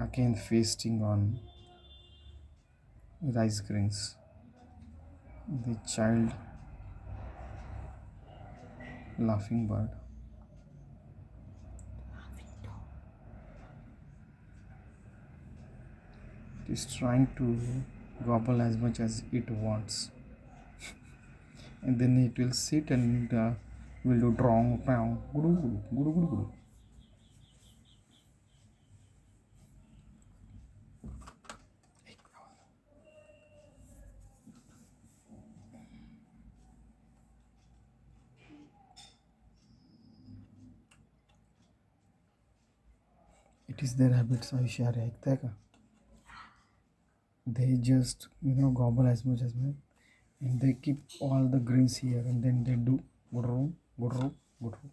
again feasting on rice grains. The child laughing bird is trying to gobble as much as it wants, and then it will sit and will do drong pow gudu gudu gudu gudu gudu. It is their habits, Aisha ऐकताय का? They just gobble as much as much, and they keep all the greens here, and then they do gudru gudru gudru.